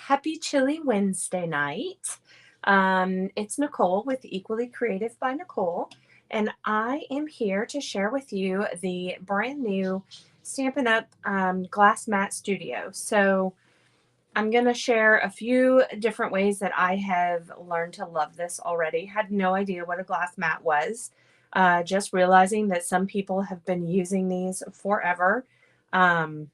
Happy Chilly Wednesday night. It's Nicole with Equally Creative by Nicole, and I am here to share with you the brand new Stampin' Up! Glass Mat Studio. So I'm going to share a few different ways that I have learned to love this already. Had no idea what a glass mat was. Just realizing that some people have been using these forever. Um,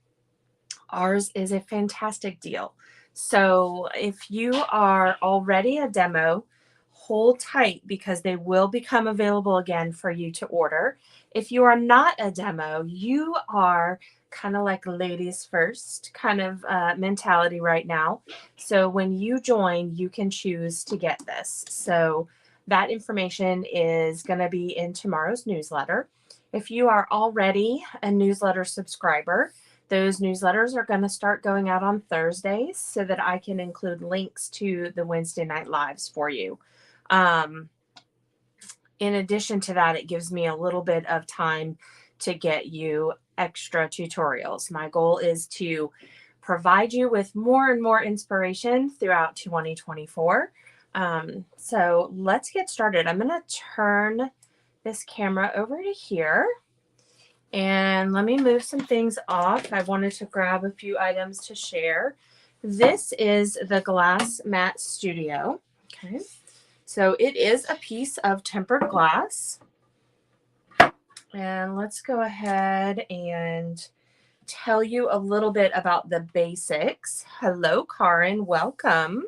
Ours is a fantastic deal. So if you are already a demo, hold tight because they will become available again for you to order. If you are not a demo, you are kind of like ladies first kind of mentality right now. So when you join, you can choose to get this. So that information is going to be in tomorrow's newsletter. If you are already a newsletter subscriber, those newsletters are going to start going out on Thursdays so that I can include links to the Wednesday night lives for you. In addition to that, it gives me a little bit of time to get you extra tutorials. My goal is to provide you with more and more inspiration throughout 2024. So let's get started. I'm going to turn this camera over to here. And let me move some things off. I wanted to grab a few items to share. This is the Glass Mat Studio. Okay. So it is a piece of tempered glass. And let's go ahead and tell you a little bit about the basics. Hello, Karin. Welcome.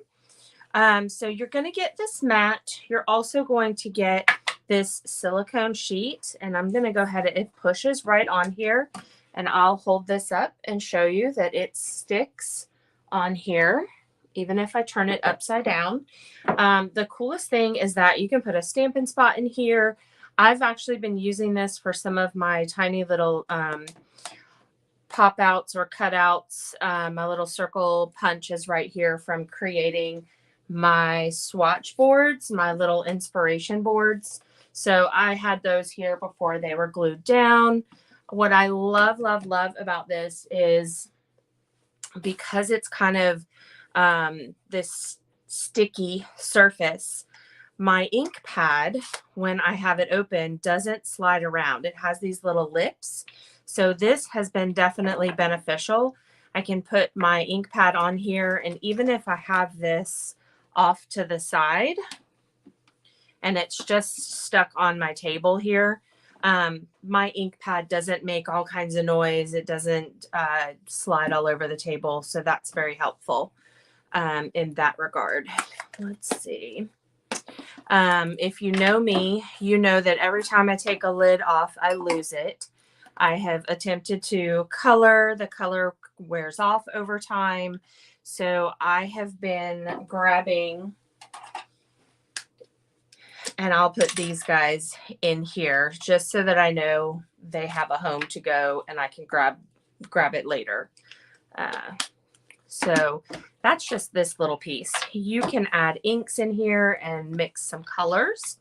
So you're going to get this mat. You're also going to get this silicone sheet, and I'm going to go ahead and it pushes right on here, and I'll hold this up and show you that it sticks on here even if I turn it upside down. The coolest thing is that you can put a Stampin' spot in here. I've actually been using this for some of my tiny little pop outs or cutouts. My little circle punch is right here from creating my swatch boards, my little inspiration boards. So I had those here before they were glued down. What I love, love, love about this is because it's kind of this sticky surface, my ink pad, when I have it open, doesn't slide around. It has these little lips. So this has been definitely beneficial. I can put my ink pad on here, and even if I have this off to the side and it's just stuck on my table here, my ink pad doesn't make all kinds of noise. It doesn't slide all over the table. So that's very helpful in that regard. Let's see. If you know me, you know that every time I take a lid off, I lose it. I have attempted to color. The color wears off over time. So I have been grabbing, and I'll put these guys in here just so that I know they have a home to go and I can grab it later. So that's just this little piece. You can add inks in here and mix some colors.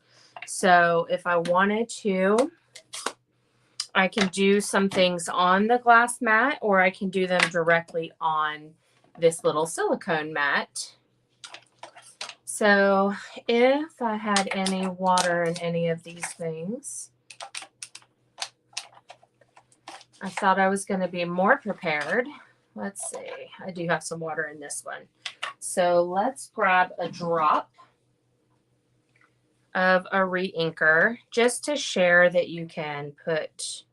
So if I wanted to, I can do some things on the glass mat, or I can do them directly on this little silicone mat. So if I had any water in any of these things, I thought I was going to be more prepared. Let's see. I do have some water in this one. So let's grab a drop of a re-inker just to share that you can put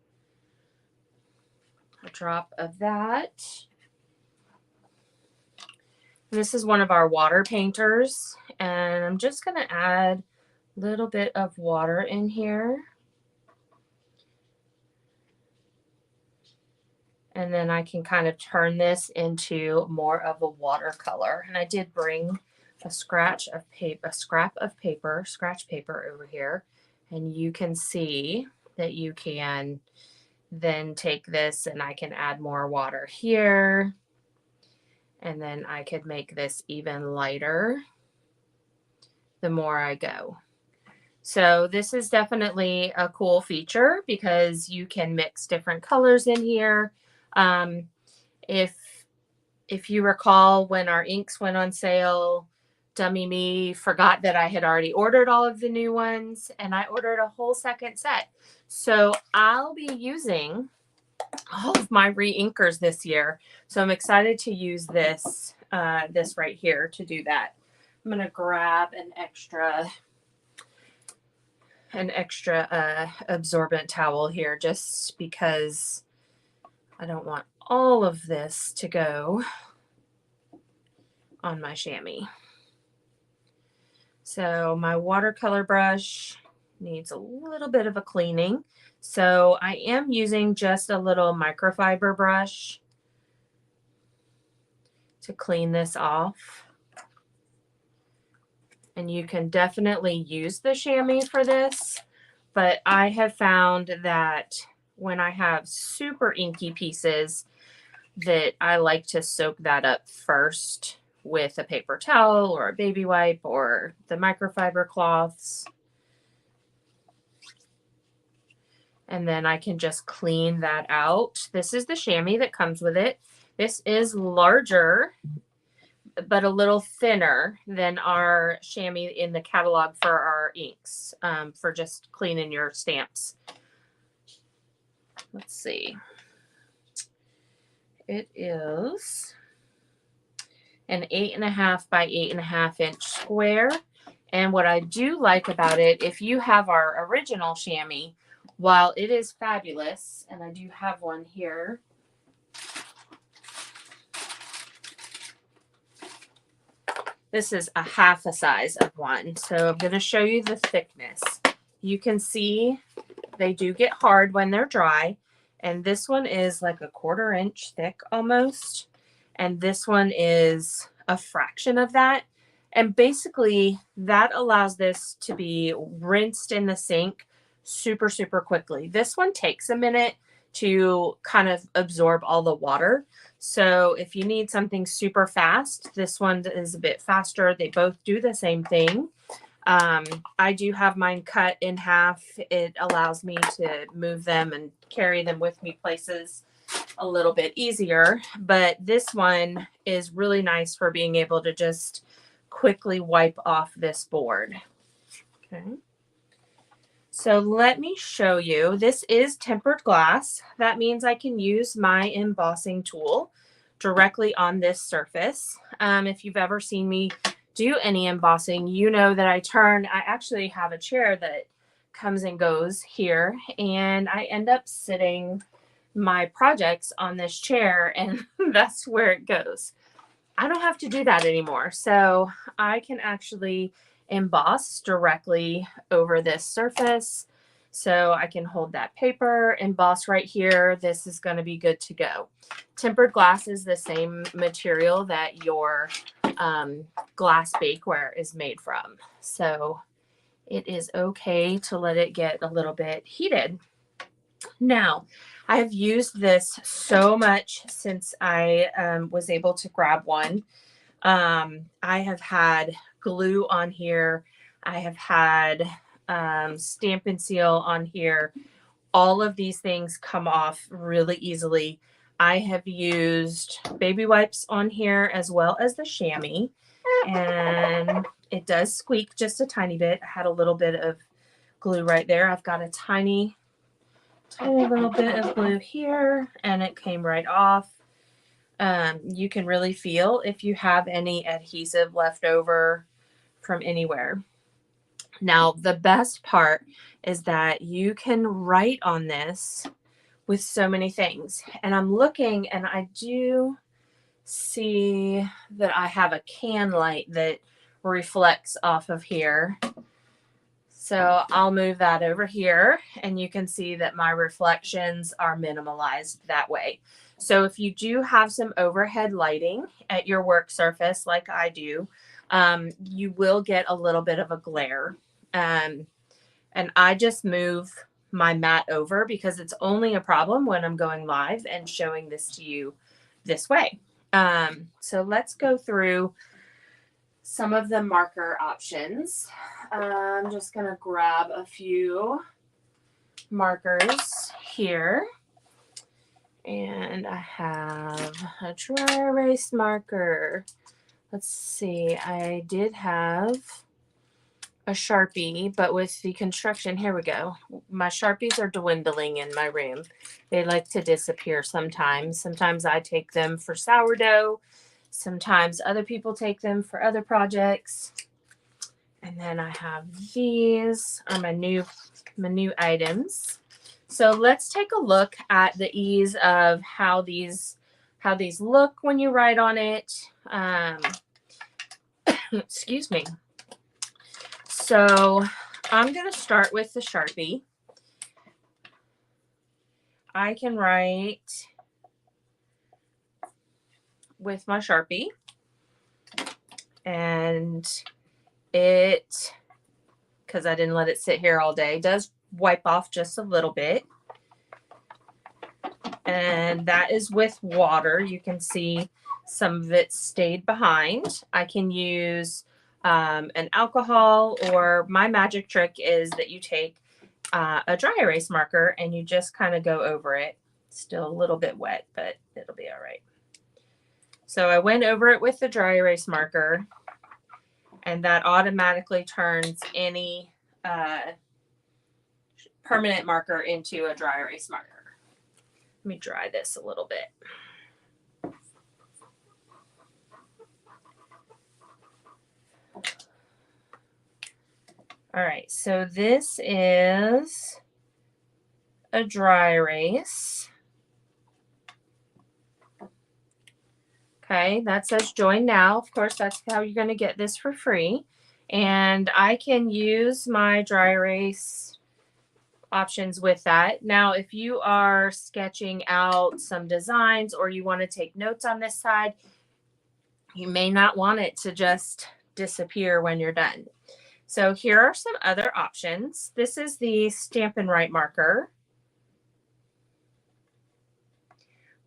a drop of that. This is one of our water painters, and I'm just going to add a little bit of water in here. And then I can kind of turn this into more of a watercolor. And I did bring a scratch paper over here. And you can see that you can then take this and I can add more water here. And then I could make this even lighter the more I go. So this is definitely a cool feature because you can mix different colors in here. If If you recall, when our inks went on sale, dummy me forgot that I had already ordered all of the new ones, and I ordered a whole second set. So I'll be using all of my re-inkers this year. So I'm excited to use this this right here to do that. I'm going to grab an extra absorbent towel here, just because I don't want all of this to go on my chamois. So my watercolor brush needs a little bit of a cleaning. So I am using just a little microfiber brush to clean this off. And you can definitely use the chamois for this, but I have found that when I have super inky pieces, that I like to soak that up first with a paper towel or a baby wipe or the microfiber cloths. And then I can just clean that out. This is the chamois that comes with it. This is larger, but a little thinner than our chamois in the catalog for our inks, for just cleaning your stamps. Let's see. It is an 8.5 by 8.5 inch square. And what I do like about it, if you have our original chamois, while it is fabulous, and I do have one here, this is a half a size of one. So I'm going to show you the thickness. You can see they do get hard when they're dry. And this one is like a 1/4 inch thick almost. And this one is a fraction of that. And basically that allows this to be rinsed in the sink super, super quickly. This one takes a minute to kind of absorb all the water. So if you need something super fast, this one is a bit faster. They both do the same thing. I do have mine cut in half. It allows me to move them and carry them with me places a little bit easier. But this one is really nice for being able to just quickly wipe off this board. Okay. So let me show you. This is tempered glass. That means I can use my embossing tool directly on this surface. If you've ever seen me do any embossing, you know that I actually have a chair that comes and goes here, and I end up sitting my projects on this chair, and that's where it goes. I don't have to do that anymore. So I can actually emboss directly over this surface. So I can hold that paper, emboss right here. This is going to be good to go. Tempered glass is the same material that your glass bakeware is made from. So it is okay to let it get a little bit heated. Now, I have used this so much since I was able to grab one. I have had glue on here. I have had Stampin' Seal on here. All of these things come off really easily. I have used baby wipes on here as well as the chamois, and it does squeak just a tiny bit. I had a little bit of glue right there. I've got a tiny little bit of glue here, and it came right off. You can really feel if you have any adhesive left over from anywhere. Now, the best part is that you can write on this with so many things. And I'm looking, and I do see that I have a can light that reflects off of here. So I'll move that over here, and you can see that my reflections are minimalized that way. So if you do have some overhead lighting at your work surface like I do, you will get a little bit of a glare. And I just move my mat over because it's only a problem when I'm going live and showing this to you this way. So let's go through some of the marker options. I'm just going to grab a few markers here. And I have a dry erase marker. Let's see, I did have a Sharpie, but with the construction, here we go. My Sharpies are dwindling in my room. They like to disappear sometimes. Sometimes I take them for sourdough. Sometimes other people take them for other projects. And then I have these are my new items. So let's take a look at the ease of how these look when you write on it. Excuse me. So I'm going to start with the Sharpie. I can write with my Sharpie, and it, because I didn't let it sit here all day, does wipe off just a little bit. And that is with water. You can see some of it stayed behind. I can use an alcohol, or my magic trick is that you take a dry erase marker and you just kind of go over it. Still a little bit wet, but it'll be all right. So I went over it with the dry erase marker, and that automatically turns any permanent marker into a dry erase marker. Let me dry this a little bit. All right, so this is a dry erase. Okay, that says join now. Of course, that's how you're going to get this for free. And I can use my dry erase options with that. Now, if you are sketching out some designs or you want to take notes on this side, you may not want it to just disappear when you're done. So here are some other options. This is the Stampin' Write marker,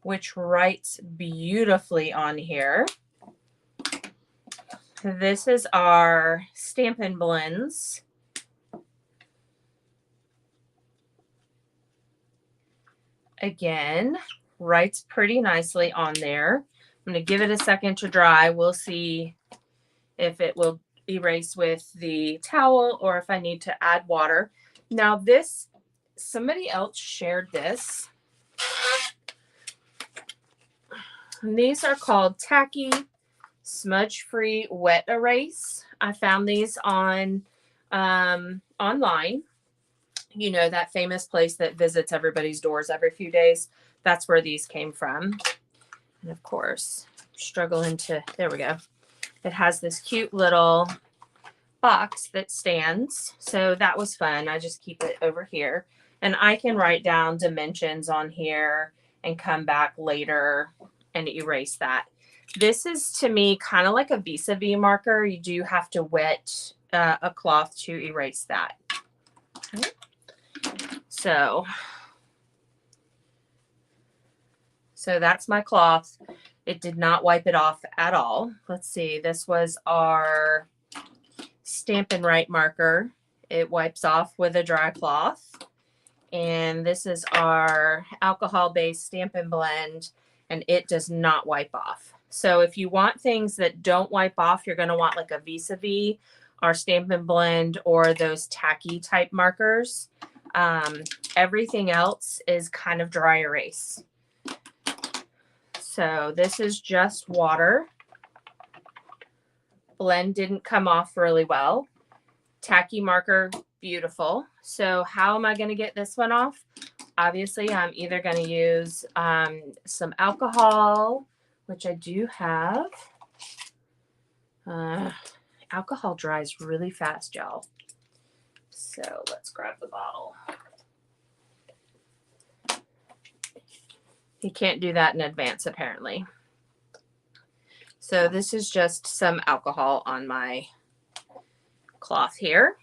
which writes beautifully on here. This is our Stampin' Blends. Again, writes pretty nicely on there. I'm going to give it a second to dry. We'll see if it will erase with the towel or if I need to add water. Now this, somebody else shared this. And these are called Tacky Smudge-Free Wet Erase. I found these on online. You know, that famous place that visits everybody's doors every few days. That's where these came from. And of course, struggling to, there we go. It has this cute little box that stands. So that was fun. I just keep it over here. And I can write down dimensions on here and come back later and erase that. This is, to me, kind of like a vis-a-vis marker. You do have to wet a cloth to erase that. Okay. So that's my cloth. It did not wipe it off at all. Let's see. This was our Stampin' Write marker. It wipes off with a dry cloth. And this is our alcohol-based Stampin' Blend, and it does not wipe off. So if you want things that don't wipe off, you're going to want like a vis-a-vis, our Stampin' Blend, or those tacky type markers. Everything else is kind of dry erase. So this is just water. Blend didn't come off really well. Tacky marker, beautiful. So how am I going to get this one off? Obviously, I'm either going to use some alcohol, which I do have. Alcohol dries really fast, y'all. So let's grab the bottle. You can't do that in advance, apparently. So this is just some alcohol on my cloth here.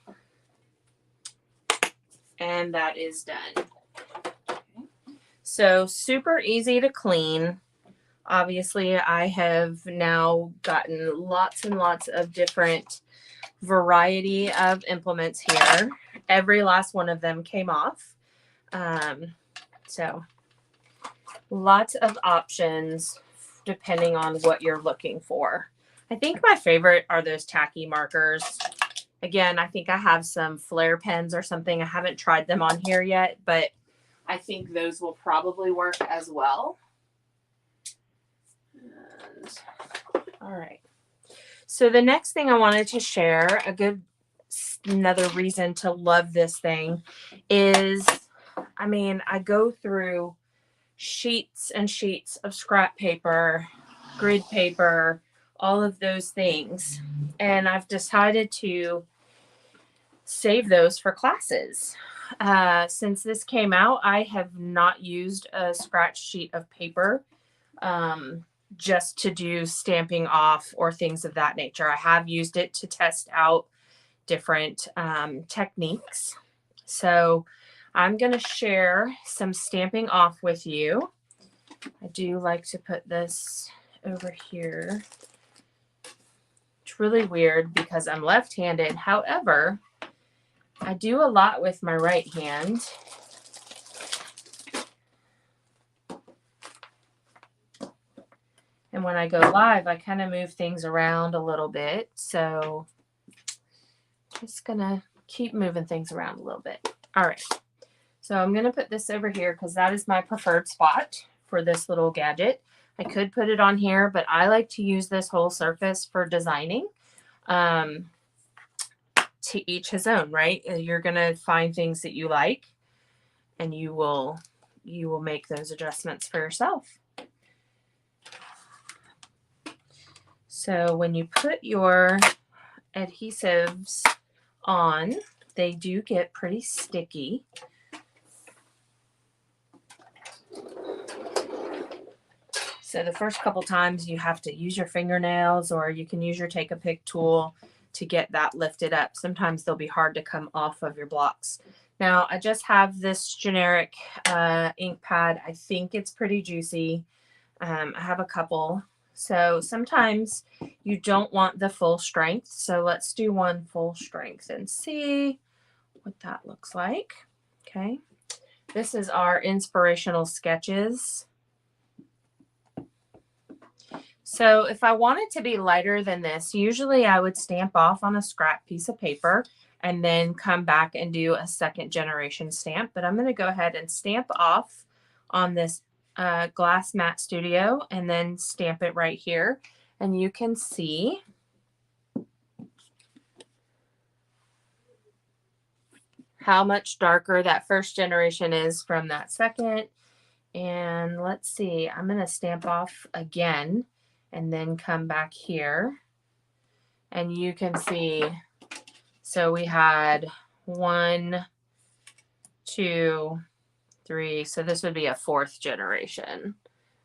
And that is done. So super easy to clean. Obviously, I have now gotten lots and lots of different variety of implements here. Every last one of them came off. So Lots of options depending on what you're looking for. I think my favorite are those tacky markers. Again, I think I have some flare pens or something. I haven't tried them on here yet, but I think those will probably work as well. And, all right. So the next thing I wanted to share, another reason to love this thing is, I mean, I go through sheets and sheets of scrap paper, grid paper, all of those things. And I've decided to save those for classes. Since this came out, I have not used a scratch sheet of paper just to do stamping off or things of that nature. I have used it to test out different techniques. So I'm going to share some stamping off with you. I do like to put this over here. It's really weird because I'm left-handed. However, I do a lot with my right hand. And when I go live, I kind of move things around a little bit. So just going to keep moving things around a little bit. All right. So I'm going to put this over here because that is my preferred spot for this little gadget. I could put it on here, but I like to use this whole surface for designing. To each his own, right? You're going to find things that you like and you will make those adjustments for yourself. So when you put your adhesives on, they do get pretty sticky. So the first couple times you have to use your fingernails, or you can use your take-a-pick tool to get that lifted up. Sometimes they'll be hard to come off of your blocks. Now I just have this generic ink pad. I think it's pretty juicy. I have a couple. So sometimes you don't want the full strength. So let's do one full strength and see what that looks like. Okay. This is our inspirational sketches. So if I wanted to be lighter than this, usually I would stamp off on a scrap piece of paper and then come back and do a second generation stamp. But I'm going to go ahead and stamp off on this Glass Mat Studio and then stamp it right here. And you can see how much darker that first generation is from that second. And let's see, I'm going to stamp off again and then come back here. And you can see, so we had 1, 2, 3. So this would be a 4th generation.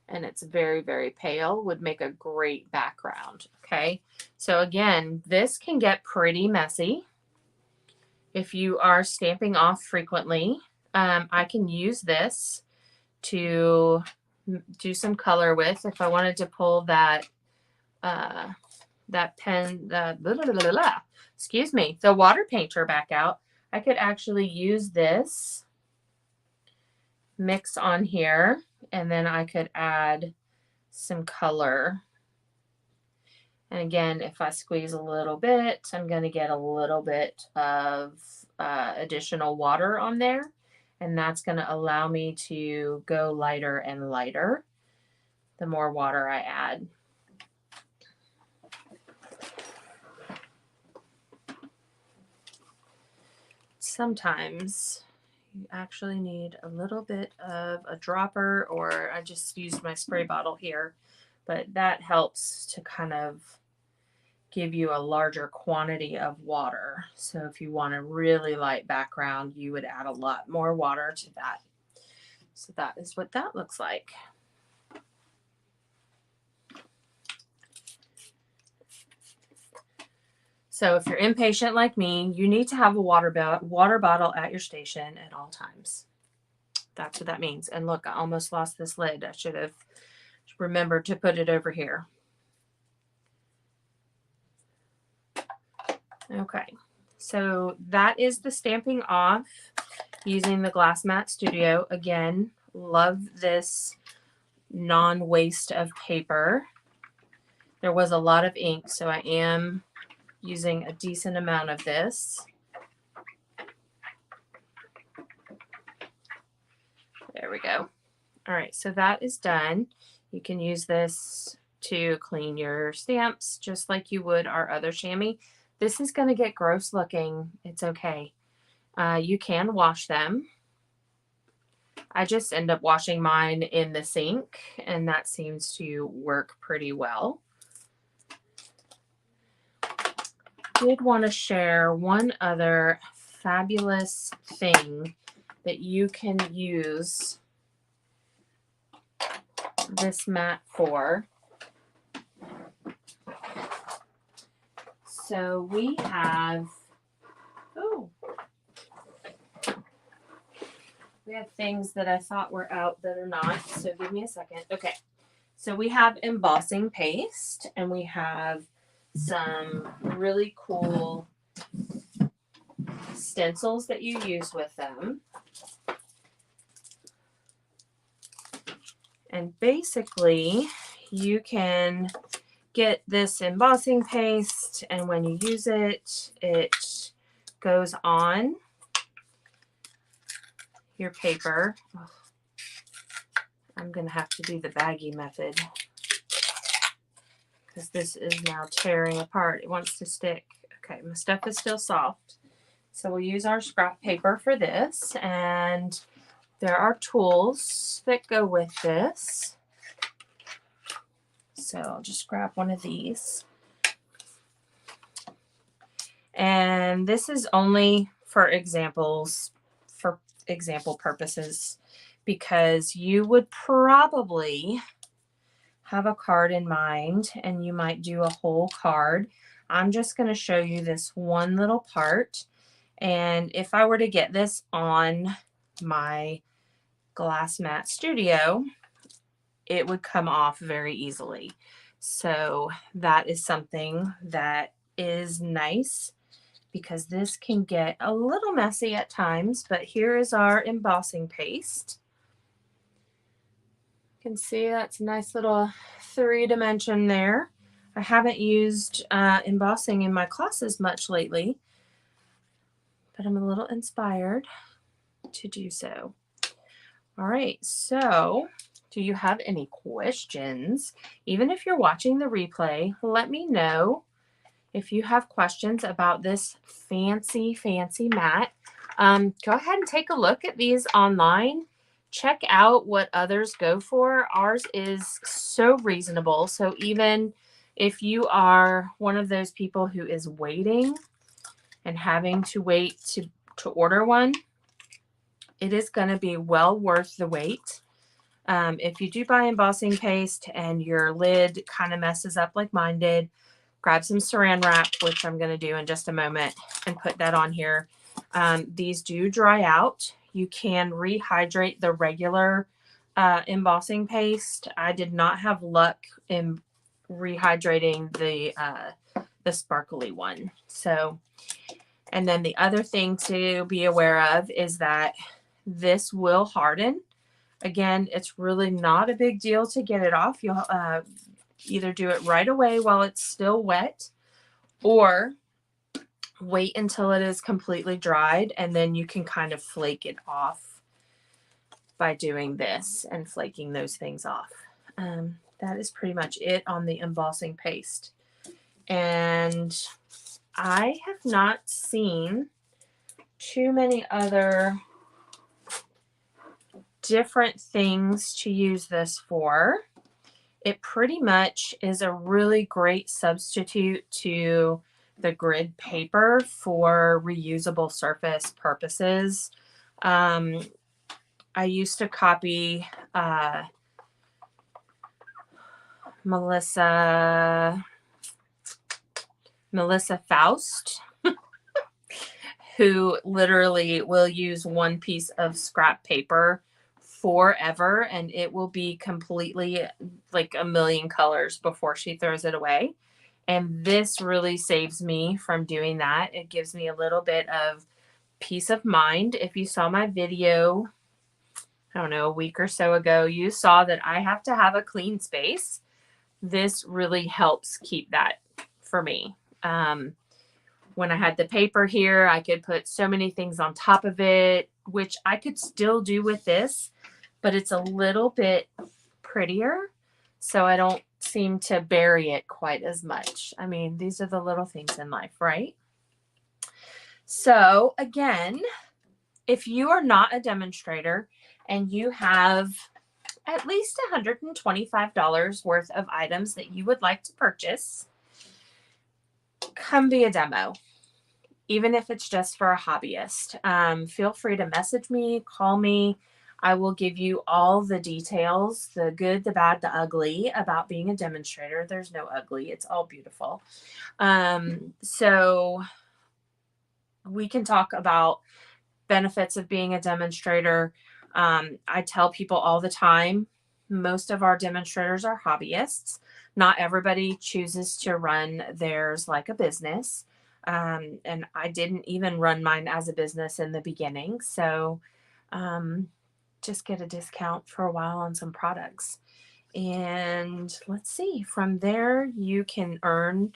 And it's very, very pale, would make a great background. Okay. So again, this can get pretty messy if you are stamping off frequently. I can use this to do some color with. If I wanted to pull that pen, excuse me, the water painter back out, I could actually use this mix on here, and then I could add some color. And again, if I squeeze a little bit, I'm going to get a little bit of additional water on there. And that's going to allow me to go lighter and lighter the more water I add. Sometimes you actually need a little bit of a dropper, or I just used my spray bottle here, but that helps to kind of give you a larger quantity of water. So if you want a really light background, you would add a lot more water to that. So that is what that looks like. So if you're impatient like me, you need to have a water bottle at your station at all times. That's what that means. And look, I almost lost this lid. I should have remembered to put it over here. Okay, so that is the stamping off using the Glass Mat Studio. Again, love this non-waste of paper. There was a lot of ink, so I am using a decent amount of this. There we go. All right, so that is done. You can use this to clean your stamps just like you would our other chamois. This is going to get gross looking. It's okay. You can wash them. I just end up washing mine in the sink, and that seems to work pretty well. Did want to share one other fabulous thing that you can use this mat for. So we have, we have things that I thought were out that are not, so give me a second. Okay, so we have embossing paste, and we have some really cool stencils that you use with them. And basically, you can get this embossing paste, and when you use it, it goes on your paper. I'm going to have to do the baggy method because this is now tearing apart. It wants to stick. Okay, my stuff is still soft. So we'll use our scrap paper for this, and there are tools that go with this. So I'll just grab one of these. And this is only for examples, for example purposes, because you would probably have a card in mind and you might do a whole card. I'm just going to show you this one little part. And if I were to get this on my glass mat studio, it would come off very easily. So that is something that is nice because this can get a little messy at times, but here is our embossing paste. You can see that's a nice little 3-dimension there. I haven't used embossing in my classes much lately, but I'm a little inspired to do so. All right, so do you have any questions? Even if you're watching the replay, let me know if you have questions about this fancy, fancy mat. Go ahead and take a look at these online. Check out what others go for. Ours is so reasonable. So even if you are one of those people who is waiting and having to wait to order one, it is going to be well worth the wait. If you do buy embossing paste and your lid kind of messes up like mine did, grab some saran wrap, which I'm going to do in just a moment, and put that on here. These do dry out. You can rehydrate the regular embossing paste. I did not have luck in rehydrating the sparkly one. So, and then the other thing to be aware of is that this will harden. Again, it's really not a big deal to get it off. You'll either do it right away while it's still wet, or wait until it is completely dried, and then you can kind of flake it off by doing this and flaking those things off. That is pretty much it on the embossing paste. And I have not seen too many other different things to use this for. It pretty much is a really great substitute to the grid paper for reusable surface purposes. I used to copy Melissa Faust, who literally will use one piece of scrap paper forever, and it will be completely like a million colors before she throws it away. And this really saves me from doing that. It gives me a little bit of peace of mind. If you saw my video, I don't know, a week or so ago, you saw that I have to have a clean space. This really helps keep that for me. When I had the paper here, I could put so many things on top of it, which I could still do with this, but it's a little bit prettier, so I don't seem to bury it quite as much. I mean, these are the little things in life, right? So again, if you are not a demonstrator and you have at least $125 worth of items that you would like to purchase, come be a demo, even if it's just for a hobbyist. Feel free to message me, call me. I will give you all the details, the good, the bad, the ugly about being a demonstrator. There's no ugly. It's all beautiful. So we can talk about benefits of being a demonstrator. I tell people all the time, most of our demonstrators are hobbyists. Not everybody chooses to run theirs like a business. And I didn't even run mine as a business in the beginning. So just get a discount for a while on some products. And let's see, from there you can earn,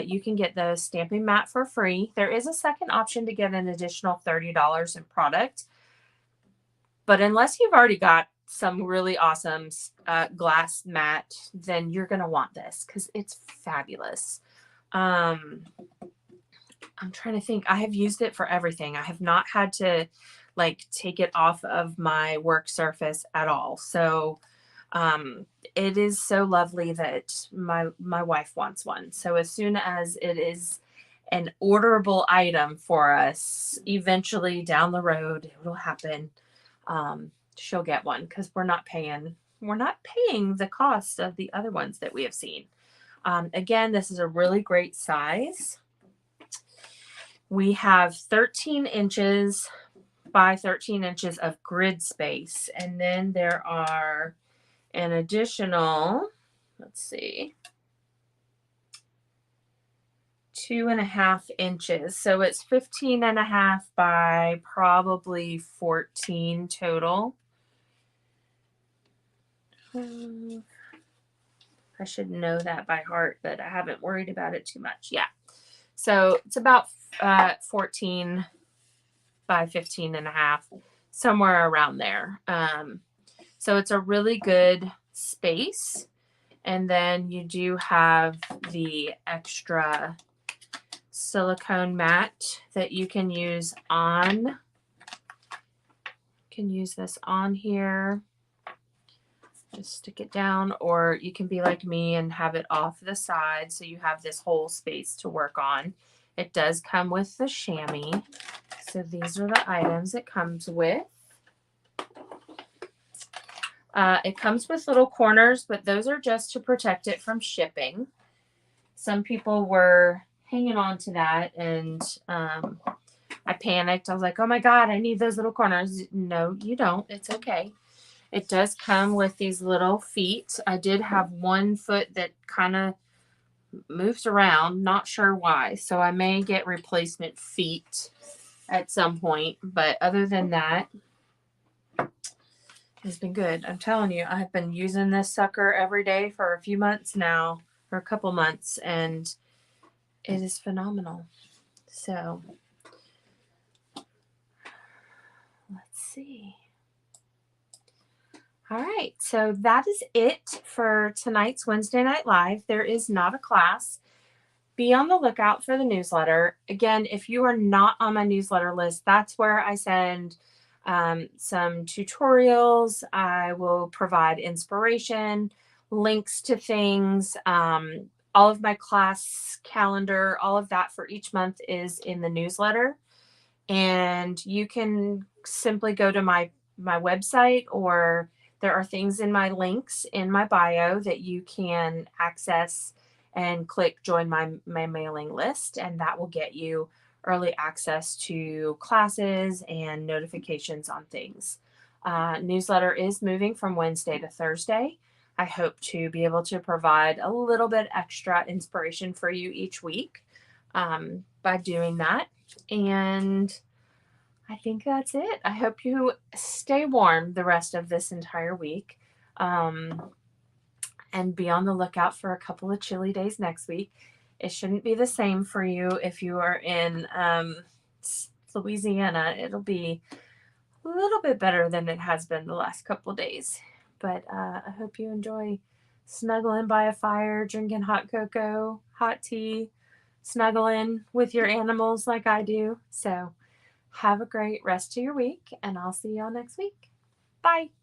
you can get the stamping mat for free. There is a second option to get an additional $30 in product. But unless you've already got some really awesome glass mat, then you're going to want this because it's fabulous. I'm trying to think. I have used it for everything. I have not had to like take it off of my work surface at all. So it is so lovely that my wife wants one. So as soon as it is an orderable item for us, eventually down the road, it will happen. She'll get one because we're not paying the cost of the other ones that we have seen. Again, this is a really great size. We have 13 inches by 13 inches of grid space. And then there are an additional, let's see, 2.5 inches. So it's 15.5 by probably 14 total. I should know that by heart, but I haven't worried about it too much. Yeah. So it's about 14 by 15.5, somewhere around there. So it's a really good space. And then you do have the extra silicone mat that you can use on. You can use this on here. Just stick it down, or you can be like me and have it off the side so you have this whole space to work on. It does come with the chamois. So these are the items it comes with. It comes with little corners, but those are just to protect it from shipping. Some people were hanging on to that, and I panicked. I was like, oh my God, I need those little corners. No, you don't. It's okay. It does come with these little feet. I did have one foot that kind of moves around, not sure why. So I may get replacement feet at some point. But other than that, it's been good. I'm telling you, I've been using this sucker every day for a few months now, for a couple months, and it is phenomenal. So let's see. All right, so that is it for tonight's Wednesday Night Live. There is not a class. Be on the lookout for the newsletter. Again, if you are not on my newsletter list, that's where I send some tutorials. I will provide inspiration, links to things, all of my class calendar, all of that for each month is in the newsletter. And you can simply go to my website, or there are things in my links in my bio that you can access and click join my mailing list, and that will get you early access to classes and notifications on things. Newsletter is moving from Wednesday to Thursday. I hope to be able to provide a little bit extra inspiration for you each week by doing that. And I think that's it. I hope you stay warm the rest of this entire week. Um, and be on the lookout for a couple of chilly days next week. It shouldn't be the same for you if you are in Louisiana. It'll be a little bit better than it has been the last couple days. But I hope you enjoy snuggling by a fire, drinking hot cocoa, hot tea, snuggling with your animals like I do. So have a great rest of your week, and I'll see y'all next week. Bye.